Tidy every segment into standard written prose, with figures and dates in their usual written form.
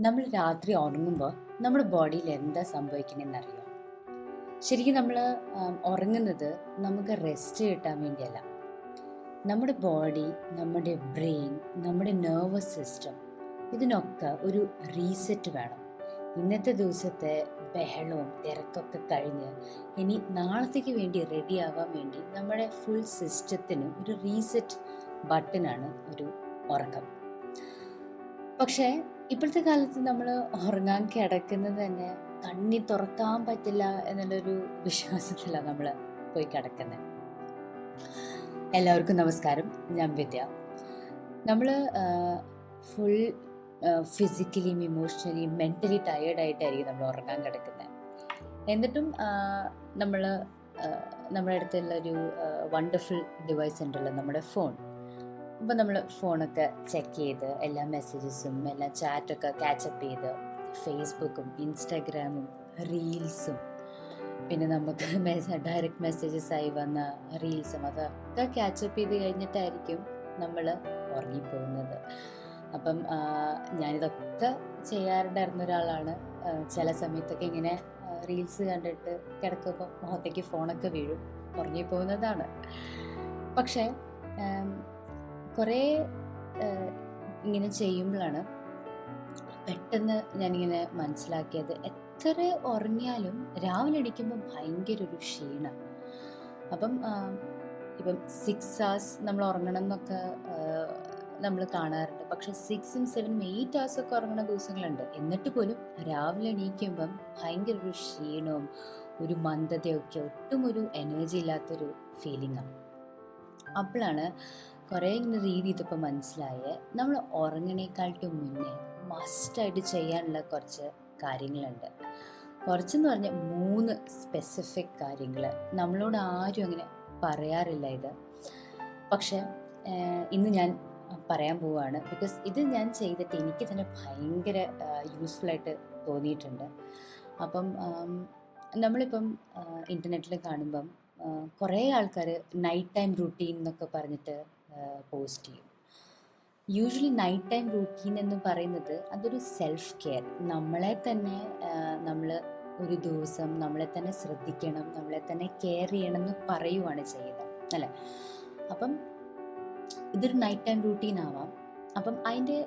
നമ്മൾ രാത്രി ഉറങ്ങുമ്പോൾ നമ്മുടെ ബോഡിയിൽ എന്താ സംഭവിക്കണമെന്നറിയോ? ശരിക്കും നമ്മൾ ഉറങ്ങുന്നത് നമുക്ക് റെസ്റ്റ് കിട്ടാൻ വേണ്ടിയല്ല. നമ്മുടെ ബോഡി, നമ്മുടെ ബ്രെയിൻ, നമ്മുടെ നെർവസ് സിസ്റ്റം ഇതിനൊക്കെ ഒരു റീസെറ്റ് വേണം. ഇന്നത്തെ ദിവസത്തെ ബഹളവും തിരക്കൊക്കെ കഴിഞ്ഞ് ഇനി നാളത്തേക്ക് വേണ്ടി റെഡി ആവാൻ വേണ്ടി നമ്മുടെ ഫുൾ സിസ്റ്റത്തിന് ഒരു റീസെറ്റ് ബട്ടനാണ് ഒരു ഉറക്കം. പക്ഷേ ഇപ്പോഴത്തെ കാലത്ത് നമ്മൾ ഉറങ്ങാൻ കിടക്കുന്നത് തന്നെ കണ്ണി തുറക്കാൻ പറ്റില്ല എന്നുള്ളൊരു വിശ്വാസത്തിലാണ് നമ്മൾ പോയി കിടക്കുന്നത്. എല്ലാവർക്കും നമസ്കാരം, ഞാൻ വിദ്യ. നമ്മൾ ഫുൾ ഫിസിക്കലിയും ഇമോഷണലിയും മെൻ്റലി ടയേർഡായിട്ടായിരിക്കും നമ്മൾ ഉറങ്ങാൻ കിടക്കുന്നത്. എന്നിട്ടും നമ്മൾ നമ്മുടെ അടുത്തുള്ളൊരു വണ്ടർഫുൾ ഡിവൈസ് ഉണ്ടല്ലോ, നമ്മുടെ ഫോൺ. അപ്പോൾ നമ്മൾ ഫോണൊക്കെ ചെക്ക് ചെയ്ത് എല്ലാ മെസ്സേജസും എല്ലാ ചാറ്റൊക്കെ ക്യാച്ചപ്പ് ചെയ്ത് ഫേസ്ബുക്കും ഇൻസ്റ്റാഗ്രാമും റീൽസും പിന്നെ നമുക്ക് ഡയറക്റ്റ് മെസ്സേജസ് ആയി വന്ന റീൽസും അതൊക്കെ ക്യാച്ചപ്പ് ചെയ്ത് കഴിഞ്ഞിട്ടായിരിക്കും നമ്മൾ ഉറങ്ങിപ്പോകുന്നത്. അപ്പം ഞാനിതൊക്കെ ചെയ്യാറുണ്ടായിരുന്ന ഒരാളാണ്. ചില സമയത്തൊക്കെ ഇങ്ങനെ റീൽസ് കണ്ടിട്ട് കിടക്കുമ്പോൾ മുഖത്തേക്ക് ഫോണൊക്കെ വീഴും, ഉറങ്ങിപ്പോകുന്നതാണ്. പക്ഷേ കുറേ ഇങ്ങനെ ചെയ്യുമ്പോഴാണ് പെട്ടെന്ന് ഞാനിങ്ങനെ മനസ്സിലാക്കിയത്, എത്ര ഉറങ്ങിയാലും രാവിലെ എണീക്കുമ്പോൾ ഭയങ്കര ഒരു ക്ഷീണം. അപ്പം ഇപ്പം 6 hours നമ്മൾ ഉറങ്ങണം എന്നൊക്കെ നമ്മൾ കാണാറുണ്ട്. പക്ഷെ 6, 7, 8 hours ഒക്കെ ഉറങ്ങുന്ന ദിവസങ്ങളുണ്ട്. എന്നിട്ട് പോലും രാവിലെ എണീക്കുമ്പം ഭയങ്കര ഒരു ക്ഷീണവും ഒരു മന്ദതയൊക്കെ, ഒട്ടും ഒരു എനർജി ഇല്ലാത്തൊരു ഫീലിംഗാണ്. അപ്പോഴാണ് കുറേ ഇങ്ങനെ റീഡ് ചെയ്തപ്പോൾ മനസ്സിലായ, നമ്മൾ ഉറങ്ങണേക്കാളും മുന്നേ മസ്റ്റായിട്ട് ചെയ്യാനുള്ള കുറച്ച് കാര്യങ്ങളുണ്ട്. കുറച്ചെന്ന് പറഞ്ഞാൽ 3 സ്പെസിഫിക് കാര്യങ്ങൾ. നമ്മളോട് ആരും അങ്ങനെ പറയാറില്ല ഇത്, പക്ഷെ ഇന്ന് ഞാൻ പറയാൻ പോവുകയാണ്. ബിക്കോസ് ഇത് ഞാൻ ചെയ്തിട്ട് എനിക്ക് തന്നെ ഭയങ്കര യൂസ്ഫുള്ളായിട്ട് തോന്നിയിട്ടുണ്ട്. അപ്പം നമ്മളിപ്പം ഇൻ്റർനെറ്റിൽ കാണുമ്പം കുറേ ആൾക്കാർ നൈറ്റ് ടൈം റൂട്ടീൻ എന്നൊക്കെ പറഞ്ഞിട്ട് പോസ്റ്റ് ചെയ്യും. യൂഷ്വലി നൈറ്റ് ടൈം റൂട്ടീൻ എന്ന് പറയുന്നത് അതൊരു സെൽഫ് കെയർ, നമ്മളെ തന്നെ നമ്മൾ ഒരു ദിവസം നമ്മളെ തന്നെ ശ്രദ്ധിക്കണം, നമ്മളെ തന്നെ കെയർ ചെയ്യണം എന്ന് പറയുവാണ് ചെയ്യുന്നത്, അല്ലേ? അപ്പം ഇതൊരു നൈറ്റ് ടൈം റൂട്ടീൻ ആവാം. അപ്പം അതിൻ്റെ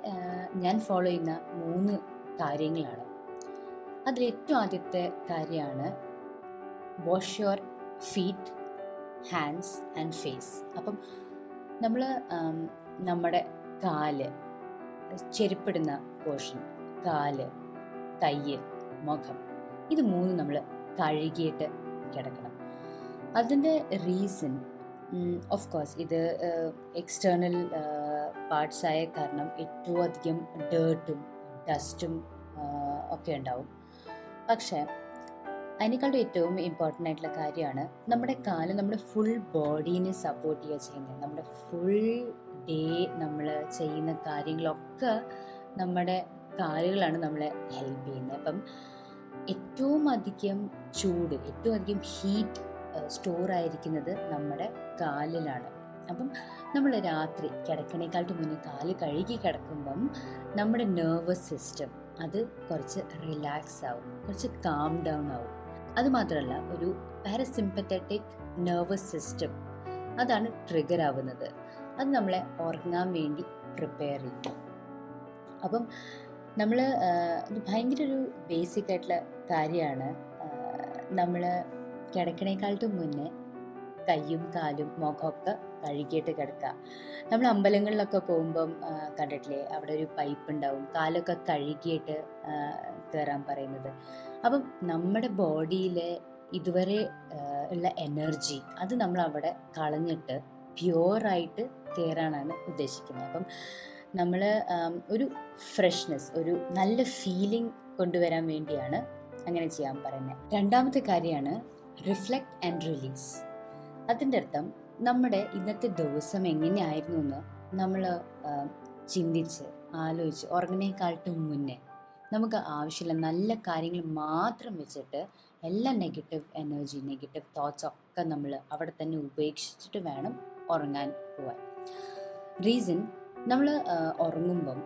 ഞാൻ ഫോളോ ചെയ്യുന്ന 3 കാര്യങ്ങളാണ്. അതിലേറ്റവും ആദ്യത്തെ കാര്യമാണ് wash your feet, hands and face. അപ്പം നമ്മൾ നമ്മുടെ കാല്, ചെരുപ്പിടുന്ന പോർഷൻ, കാല്, കൈ, മുഖം, ഇത് 3 നമ്മൾ കഴുകിയിട്ട് കിടക്കണം. അതിൻ്റെ റീസൺ ഓഫ് കോഴ്സ് ഇത് എക്സ്റ്റേണൽ പാർട്സ് ആയ കാരണം ഏറ്റവും അധികം ഡേർട്ടും ഡസ്റ്റും ഒക്കെ ഉണ്ടാവും. പക്ഷേ അതിനേക്കാളും ഏറ്റവും ഇമ്പോർട്ടൻ്റ് ആയിട്ടുള്ള കാര്യമാണ് നമ്മുടെ കാല് നമ്മുടെ ഫുൾ ബോഡീനെ സപ്പോർട്ട് ചെയ്യുക ചെയ്യുന്നത്. നമ്മുടെ ഫുൾ ഡേ നമ്മൾ ചെയ്യുന്ന കാര്യങ്ങളൊക്കെ നമ്മുടെ കാലുകളാണ് നമ്മളെ ഹെൽപ്പ് ചെയ്യുന്നത്. അപ്പം ഏറ്റവും അധികം ചൂട്, ഏറ്റവും അധികം ഹീറ്റ് സ്റ്റോർ ആയിരിക്കുന്നത് നമ്മുടെ കാലിലാണ്. അപ്പം നമ്മൾ രാത്രി കിടക്കണേക്കാളും മുന്നേ കാല് കഴുകി കിടക്കുമ്പം നമ്മുടെ നെർവസ് സിസ്റ്റം അത് കുറച്ച് റിലാക്സ് ആവും, കുറച്ച് കാം ഡൗൺ ആവും. അതുമാത്രമല്ല, ഒരു പാരസിമ്പത്തറ്റിക് നെർവസ് സിസ്റ്റം അതാണ് ട്രിഗർ ആവുന്നത്. അത് നമ്മളെ ഉറങ്ങാൻ വേണ്ടി പ്രിപ്പയർ ചെയ്യും. അപ്പം നമ്മൾ ഇത് ഭയങ്കര ഒരു ബേസിക് ആയിട്ടുള്ള കാര്യമാണ്. നമ്മൾ കിടക്കണേക്കാളും മുന്നേ കയ്യും കാലും മുഖമൊക്കെ കഴുകിയിട്ട് കിടക്കുക. നമ്മൾ അമ്പലങ്ങളിലൊക്കെ പോകുമ്പം കണ്ടിട്ടില്ലേ, അവിടെ ഒരു പൈപ്പ് ഉണ്ടാവും, കാലൊക്കെ കഴുകിയിട്ട് കയറാൻ പറയുന്നത്. അപ്പം നമ്മുടെ ബോഡിയിലെ ഇതുവരെ ഉള്ള എനർജി അത് നമ്മൾ അവിടെ കളഞ്ഞിട്ട് പ്യുവറായിട്ട് കയറാനാണ് ഉദ്ദേശിക്കുന്നത്. അപ്പം നമ്മൾ ഒരു ഫ്രഷ്നെസ്, ഒരു നല്ല ഫീലിംഗ് കൊണ്ടുവരാൻ വേണ്ടിയാണ് അങ്ങനെ ചെയ്യാൻ പറയുന്നത്. രണ്ടാമത്തെ കാര്യമാണ് റിഫ്ലക്റ്റ് ആൻഡ് റിലീസ്. അതിൻ്റെ അർത്ഥം നമ്മുടെ ഇന്നത്തെ ദിവസം എങ്ങനെയായിരുന്നു എന്ന് നമ്മൾ ചിന്തിച്ച് ആലോചിച്ച് ഉറങ്ങുന്നേക്കാളും മുന്നേ നമുക്ക് ആവശ്യമുള്ള നല്ല കാര്യങ്ങൾ മാത്രം വെച്ചിട്ട് എല്ലാ നെഗറ്റീവ് എനർജി, നെഗറ്റീവ് തോട്ട്സ് ഒക്കെ നമ്മൾ അവിടെ തന്നെ ഉപേക്ഷിച്ചിട്ട് വേണം ഉറങ്ങാൻ പോവാൻ. റീസൺ, നമ്മൾ ഉറങ്ങുമ്പം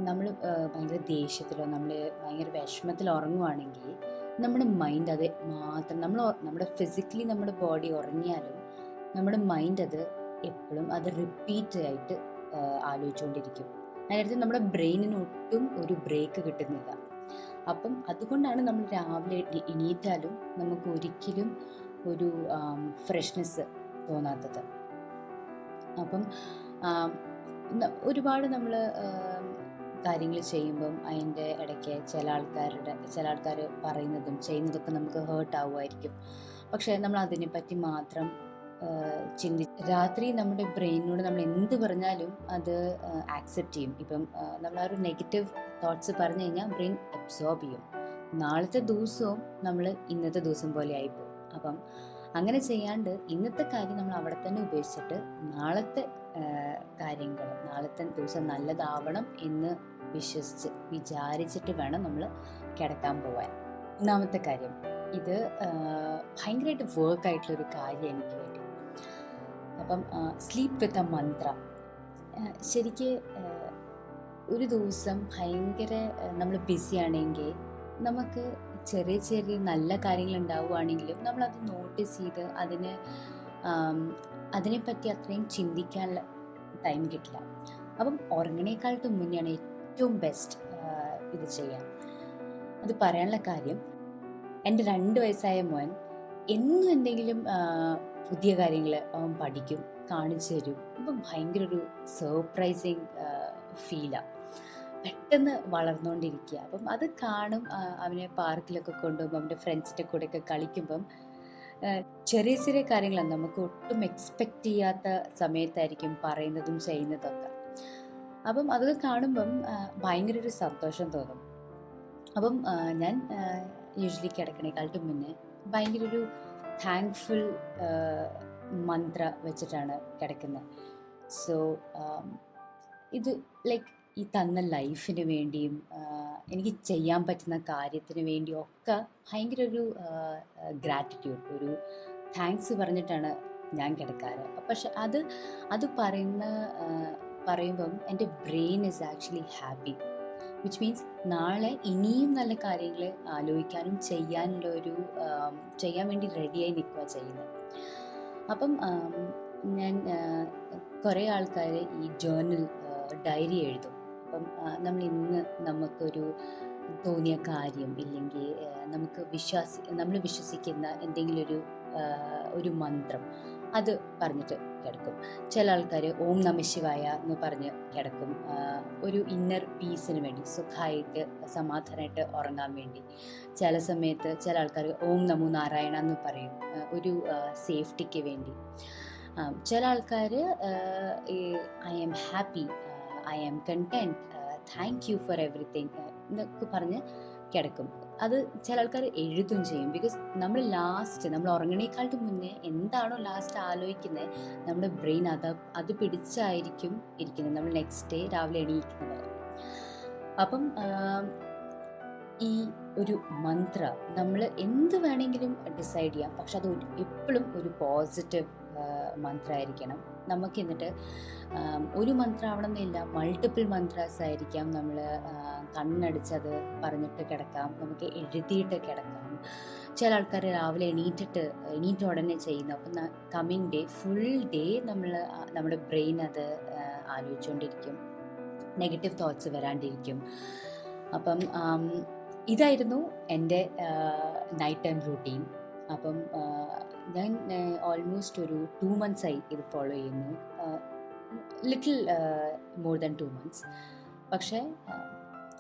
നമ്മൾ ഭയങ്കര ദേഷ്യത്തിലോ നമ്മൾ ഭയങ്കര വിഷമത്തിൽ ഉറങ്ങുവാണെങ്കിൽ നമ്മുടെ മൈൻഡ് അത് മാത്രം നമ്മുടെ ഫിസിക്കലി നമ്മുടെ ബോഡി ഉറങ്ങിയാലും നമ്മുടെ മൈൻഡ് അത് എപ്പോഴും അത് റിപ്പീറ്റ് ആയിട്ട് ആലോചിച്ചുകൊണ്ടിരിക്കും. അതിനടുത്ത് നമ്മുടെ ബ്രെയിനിന് ഒട്ടും ഒരു ബ്രേക്ക് കിട്ടുന്നില്ല. അപ്പം അതുകൊണ്ടാണ് നമ്മൾ രാവിലെ എണീറ്റാലും നമുക്ക് ഒരിക്കലും ഒരു ഫ്രഷ്നെസ് തോന്നാത്തത്. അപ്പം ഒരുപാട് നമ്മൾ കാര്യങ്ങൾ ചെയ്യുമ്പം അതിൻ്റെ ഇടയ്ക്ക് ചില ആൾക്കാർ പറയുന്നതും ചെയ്യുന്നതൊക്കെ നമുക്ക് ഹേർട്ട് ആവുമായിരിക്കും. പക്ഷേ നമ്മൾ അതിനെപ്പറ്റി മാത്രം രാത്രി നമ്മുടെ ബ്രെയിനിനോട് നമ്മൾ എന്ത് പറഞ്ഞാലും അത് ആക്സെപ്റ്റ് ചെയ്യും. ഇപ്പം നമ്മൾ ആ ഒരു നെഗറ്റീവ് തോട്ട്സ് പറഞ്ഞു കഴിഞ്ഞാൽ ബ്രെയിൻ അബ്സോർബ് ചെയ്യും. നാളത്തെ ദിവസവും നമ്മൾ ഇന്നത്തെ ദിവസം പോലെ ആയിപ്പോകും. അപ്പം അങ്ങനെ ചെയ്യാണ്ട് ഇന്നത്തെ കാര്യം നമ്മൾ അവിടെ തന്നെ ഉപേക്ഷിച്ചിട്ട് നാളത്തെ കാര്യങ്ങൾ, നാളത്തെ ദിവസം നല്ലതാവണം എന്ന് വിചാരിച്ചിട്ട് വേണം നമ്മൾ കിടക്കാൻ പോവാൻ. ഒന്നാമത്തെ കാര്യം, ഇത് ഭയങ്കരമായിട്ട് വർക്കായിട്ടുള്ളൊരു കാര്യം എനിക്ക് വേണ്ടി. അപ്പം സ്ലീപ്പ് വിത്ത് എ മന്ത്ര. ശരിക്ക് ഒരു ദിവസം ഭയങ്കര നമ്മൾ ബിസി ആണെങ്കിൽ നമുക്ക് ചെറിയ ചെറിയ നല്ല കാര്യങ്ങൾ ഉണ്ടാവുകയാണെങ്കിലും നമ്മളത് നോട്ടീസ് ചെയ്ത് അതിനെപ്പറ്റി അത്രയും ചിന്തിക്കാനുള്ള ടൈം കിട്ടില്ല. അപ്പം ഉറങ്ങണേക്കാളും മുന്നെയാണ് ഏറ്റവും ബെസ്റ്റ് ഇത് ചെയ്യാൻ. അത് പറയാനുള്ള കാര്യം, എൻ്റെ 2 വയസ്സായ മോൻ എന്നും എന്തെങ്കിലും പുതിയ കാര്യങ്ങൾ അവൻ പഠിക്കും, കാണിച്ചു തരും. അപ്പം ഭയങ്കര ഒരു സർപ്രൈസിങ് ഫീലാണ്. പെട്ടെന്ന് വളർന്നുകൊണ്ടിരിക്കുക. അപ്പം അത് കാണും. അവനെ പാർക്കിലൊക്കെ കൊണ്ടുപോകുമ്പോൾ അവൻ്റെ ഫ്രണ്ട്സിൻ്റെ കൂടെയൊക്കെ കളിക്കുമ്പം ചെറിയ ചെറിയ കാര്യങ്ങളാണ് നമുക്ക് ഒട്ടും എക്സ്പെക്റ്റ് ചെയ്യാത്ത സമയത്തായിരിക്കും പറയുന്നതും ചെയ്യുന്നതൊക്കെ. അപ്പം അതൊക്കെ കാണുമ്പം ഭയങ്കര ഒരു സന്തോഷം തോന്നും. അപ്പം ഞാൻ യൂഷ്വലി കിടക്കണേക്കാളും മുന്നേ ഭയങ്കര ഒരു താങ്ക്ഫുൾ മന്ത്ര വെച്ചിട്ടാണ് കിടക്കുന്നത്. സോ ഇത് ലൈക്ക് ഈ തന്ന ലൈഫിന് വേണ്ടിയും എനിക്ക് ചെയ്യാൻ പറ്റുന്ന കാര്യത്തിന് വേണ്ടിയും ഒക്കെ ഭയങ്കര ഒരു ഗ്രാറ്റിറ്റ്യൂഡ്, ഒരു താങ്ക്സ് പറഞ്ഞിട്ടാണ് ഞാൻ കിടക്കാറ്. പക്ഷെ അത് പറയുമ്പം എൻ്റെ brain is actually happy, which means നാളെ ഇനിയും നല്ല കാര്യങ്ങൾ ആലോചിക്കാനും ചെയ്യാൻ വേണ്ടി റെഡിയായി നിൽക്കുക ചെയ്യുന്നത്. അപ്പം ഞാൻ കുറേ ആൾക്കാർ ഈ ഡയറി എഴുതും. അപ്പം നമ്മൾ ഇന്ന് നമുക്കൊരു തോന്നിയ കാര്യം ഇല്ലെങ്കിൽ നമ്മൾ വിശ്വസിക്കുന്ന എന്തെങ്കിലും ഒരു മന്ത്രം അത് പറഞ്ഞിട്ട് കിടക്കും. ചില ആൾക്കാർ ഓം നമ ശിവായ എന്ന് പറഞ്ഞ് കിടക്കും, ഒരു ഇന്നർ പീസിന് വേണ്ടി, സുഖമായിട്ട് സമാധാനമായിട്ട് ഉറങ്ങാൻ വേണ്ടി. ചില സമയത്ത് ചില ആൾക്കാർ ഓം നമോ നാരായണ എന്ന് പറയും, ഒരു സേഫ്റ്റിക്ക് വേണ്ടി. ചില ആൾക്കാർ I am happy, I am content, thank you for everything എന്നൊക്കെ പറഞ്ഞ് കിടക്കും. അത് ചില ആൾക്കാർ എഴുതും ചെയ്യും. ബിക്കോസ് നമ്മൾ ഉറങ്ങണേക്കാളും മുന്നേ എന്താണോ ലാസ്റ്റ് ആലോചിക്കുന്നത്, നമ്മുടെ ബ്രെയിൻ അത് പിടിച്ചായിരിക്കും ഇരിക്കുന്നത് നമ്മൾ നെക്സ്റ്റ് ഡേ രാവിലെ എണീക്കുന്നത്. അപ്പം ഈ ഒരു മന്ത്ര നമ്മൾ എന്ത് വേണമെങ്കിലും ഡിസൈഡ് ചെയ്യാം, പക്ഷെ അത് എപ്പോഴും ഒരു പോസിറ്റീവ് മന്ത്രമായിരിക്കണം. നമുക്ക് എന്നിട്ട് ഒരു മന്ത്രം ആവണമെന്നില്ല, മൾട്ടിപ്പിൾ മന്ത്രാസ് ആയിരിക്കാം. നമ്മൾ കണ്ണടിച്ചത് പറഞ്ഞിട്ട് കിടക്കാം, നമുക്ക് എഴുതിയിട്ട് കിടക്കാം. ചില ആൾക്കാർ രാവിലെ എണീറ്റ ഉടനെ ചെയ്യുന്നു. അപ്പം കമ്മിങ് ഡേ ഫുൾ ഡേ നമ്മുടെ ബ്രെയിൻ അത് ആലോചിച്ചുകൊണ്ടിരിക്കും, നെഗറ്റീവ് തോട്ട്സ് വരാണ്ടിരിക്കും. അപ്പം ഇതായിരുന്നു എൻ്റെ നൈറ്റ് ടൈം റൂട്ടീൻ. അപ്പം ഞാൻ ഓൾമോസ്റ്റ് ഒരു 2 months ഇത് ഫോളോ ചെയ്യുന്നു, ലിറ്റിൽ മോർ ദാൻ 2 months. പക്ഷേ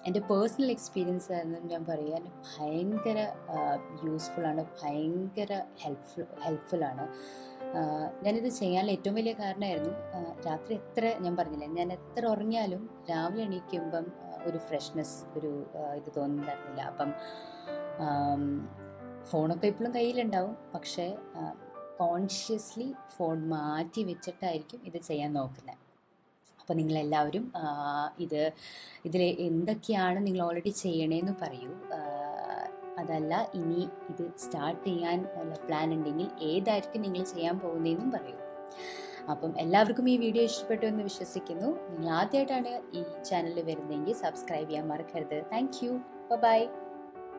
എൻ്റെ പേഴ്സണൽ എക്സ്പീരിയൻസ് ആയിരുന്നു ഞാൻ പറയാൻ, ഭയങ്കര യൂസ്ഫുള്ളാണ്, ഭയങ്കര ഹെൽപ്ഫുള്ളാണ്. ഞാനിത് ചെയ്യാനുള്ള ഏറ്റവും വലിയ കാരണമായിരുന്നു, രാത്രി ഞാൻ പറഞ്ഞില്ലേ, ഞാൻ എത്ര ഉറങ്ങിയാലും രാവിലെ എണീക്കുമ്പം ഒരു ഫ്രഷ്നെസ്, ഇത് തോന്നുന്നുണ്ടായിരുന്നില്ല. അപ്പം ഫോണൊക്കെ ഇപ്പോഴും കയ്യിലുണ്ടാവും, പക്ഷേ കോൺഷ്യസ്ലി ഫോൺ മാറ്റി വെച്ചിട്ടായിരിക്കും ഇത് ചെയ്യാൻ നോക്കുന്നത്. അപ്പോൾ നിങ്ങളെല്ലാവരും ഇതിൽ എന്തൊക്കെയാണ് നിങ്ങൾ ഓൾറെഡി ചെയ്യണേന്ന് പറയൂ. അതല്ല ഇനി ഇത് സ്റ്റാർട്ട് ചെയ്യാൻ ഉള്ള പ്ലാൻ ഉണ്ടെങ്കിൽ ഏതായിരിക്കും നിങ്ങൾ ചെയ്യാൻ പോകുന്നതെന്നും പറയൂ. അപ്പം എല്ലാവർക്കും ഈ വീഡിയോ ഇഷ്ടപ്പെട്ടു എന്ന് വിശ്വസിക്കുന്നു. നിങ്ങൾ ആദ്യമായിട്ടാണ് ഈ ചാനലിൽ വരുന്നതെങ്കിൽ സബ്സ്ക്രൈബ് ചെയ്യാൻ മറക്കരുത്. Thank you. ബൈ.